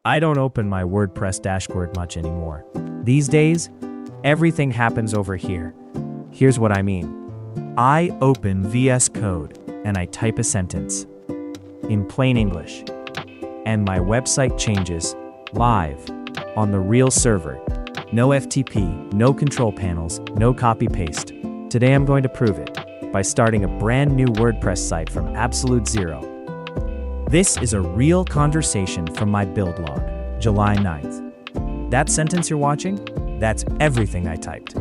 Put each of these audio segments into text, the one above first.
I don't open my WordPress dashboard much anymore. These days, everything happens over here. Here's what I mean. I open VS Code and I type a sentence in plain English, and my website changes live on the real server. No FTP, no control panels, no copy-paste. Today I'm going to prove it by starting a brand new WordPress site from absolute zero. This is a real conversation from my build log, July 9th. That sentence you're watching? That's everything I typed.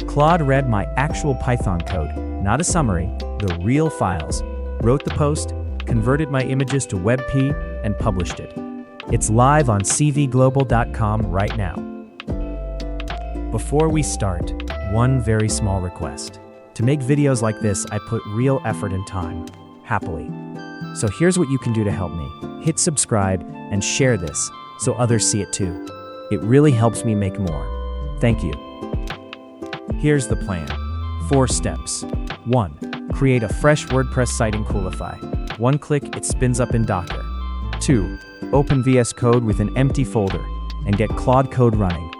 Claude read my actual Python code, not a summary, the real files, wrote the post, converted my images to WebP, and published it. It's live on cvglobal.com right now. Before we start, one very small request. To make videos like this, I put real effort and time, happily. So here's what you can do to help me. Hit subscribe and share this so others see it too. It really helps me make more. Thank you. Here's the plan. 4 steps. 1. Create a fresh WordPress site in Coolify. One click, it spins up in Docker. 2. Open VS Code with an empty folder and get Claude Code running.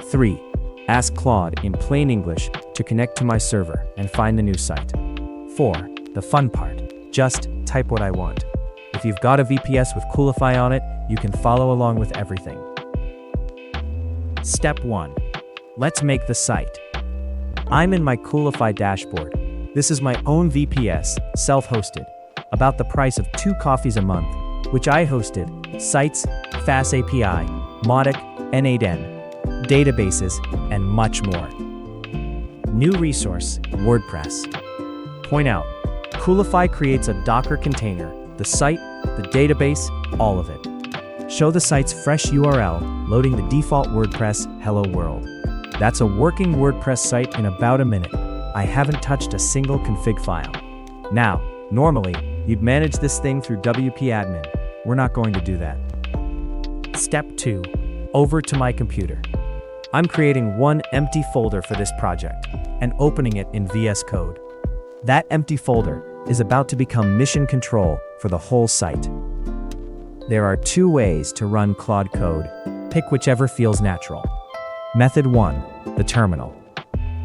3. Ask Claude in plain English to connect to my server and find the new site. 4. The fun part. Just type what I want. If you've got a VPS with Coolify on it, you can follow along with everything. Step 1. Let's make the site. I'm in my Coolify dashboard. This is my own VPS, self-hosted, about the price of 2 coffees a month, which I hosted, sites, Fast API, mockup, N8N, databases, and much more. New resource, WordPress. Point out, Coolify creates a Docker container, the site, the database, all of it. Show the site's fresh URL, loading the default WordPress Hello World. That's a working WordPress site in about a minute. I haven't touched a single config file. Now, normally, you'd manage this thing through WP-admin. We're not going to do that. Step 2. Over to my computer. I'm creating one empty folder for this project and opening it in VS Code. That empty folder is about to become mission control for the whole site. There are 2 ways to run Claude Code. Pick whichever feels natural. Method 1, the terminal.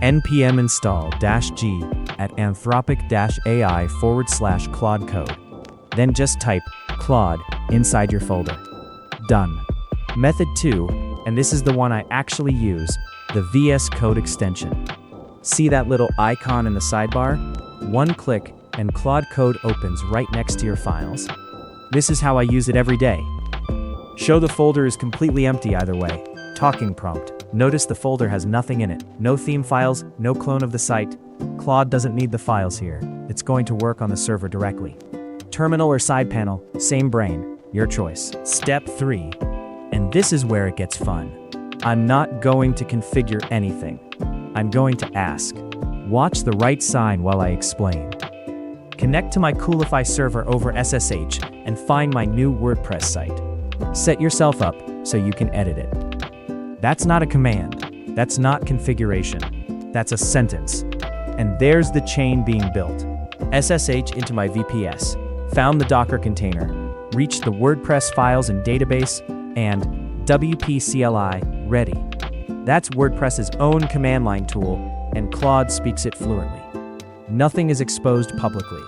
npm install -g at anthropic-ai/Claude Code. Then just type Claude inside your folder. Done. Method 2, and this is the one I actually use, the VS Code extension. See that little icon in the sidebar? One click and Claude Code opens right next to your files. This is how I use it every day. Show the folder is completely empty either way. Talking prompt. Notice the folder has nothing in it. No theme files, no clone of the site. Claude doesn't need the files here. It's going to work on the server directly. Terminal or side panel, same brain, your choice. Step 3. And this is where it gets fun. I'm not going to configure anything. I'm going to ask. Watch the right sign while I explain. Connect to my Coolify server over SSH and find my new WordPress site. Set yourself up so you can edit it. That's not a command. That's not configuration. That's a sentence. And there's the chain being built. SSH into my VPS, found the Docker container, reached the WordPress files and database, and WP-CLI ready. That's WordPress's own command line tool, and Claude speaks it fluently. Nothing is exposed publicly.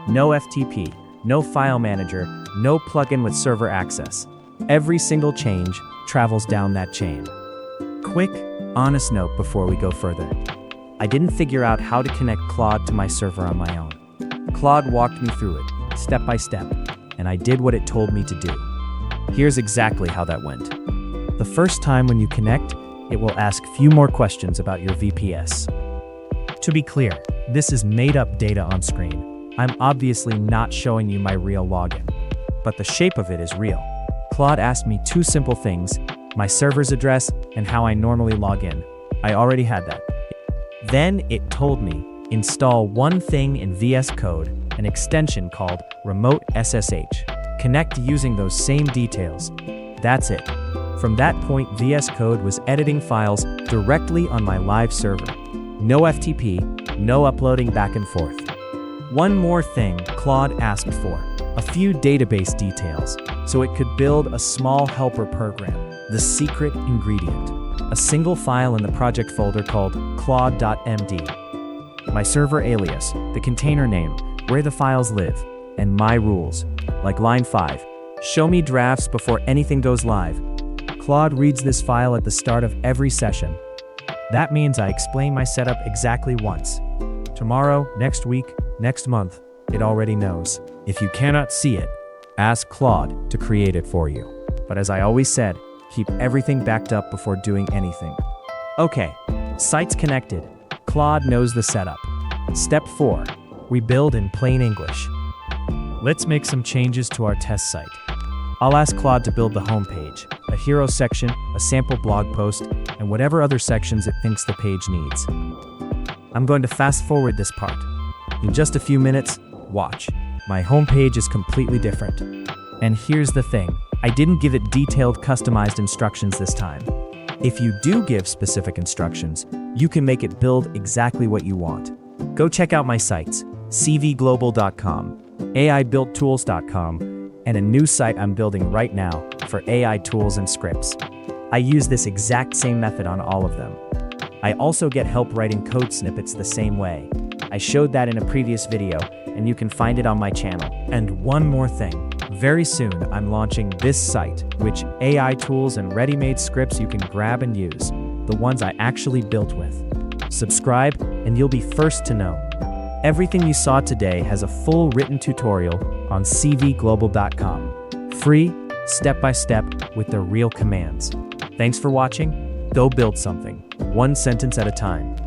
No FTP, no file manager, no plugin with server access. Every single change travels down that chain. Quick, honest note before we go further. I didn't figure out how to connect Claude to my server on my own. Claude walked me through it, step by step, and I did what it told me to do. Here's exactly how that went. The first time when you connect, it will ask few more questions about your VPS. To be clear, this is made-up data on screen. I'm obviously not showing you my real login, but the shape of it is real. Claude asked me 2 simple things, my server's address and how I normally log in. I already had that. Then it told me, install one thing in VS Code, an extension called Remote SSH. Connect using those same details. That's it. From that point, VS Code was editing files directly on my live server. No FTP, no uploading back and forth. One more thing Claude asked for, a few database details, so it could build a small helper program, the secret ingredient, a single file in the project folder called CLAUDE.md. My server alias, the container name, where the files live, and my rules, like line 5, show me drafts before anything goes live. Claude reads this file at the start of every session. That means I explain my setup exactly once. Tomorrow, next week, next month, it already knows. If you cannot see it, ask Claude to create it for you. But as I always said, keep everything backed up before doing anything. Okay, site's connected. Claude knows the setup. Step 4, we build in plain English. Let's make some changes to our test site. I'll ask Claude to build the homepage, a hero section, a sample blog post, and whatever other sections it thinks the page needs. I'm going to fast forward this part. In just a few minutes, watch. My homepage is completely different. And here's the thing, I didn't give it detailed customized instructions this time. If you do give specific instructions, you can make it build exactly what you want. Go check out my sites, cvglobal.com, aibuilttools.com, and a new site I'm building right now for AI tools and scripts. I use this exact same method on all of them. I also get help writing code snippets the same way. I showed that in a previous video, and you can find it on my channel. And one more thing, very soon I'm launching this site, which AI tools and ready-made scripts you can grab and use, the ones I actually built with. Subscribe, and you'll be first to know. Everything you saw today has a full written tutorial on cvglobal.com. Free, step-by-step, with the real commands. Thanks for watching. Go build something, one sentence at a time.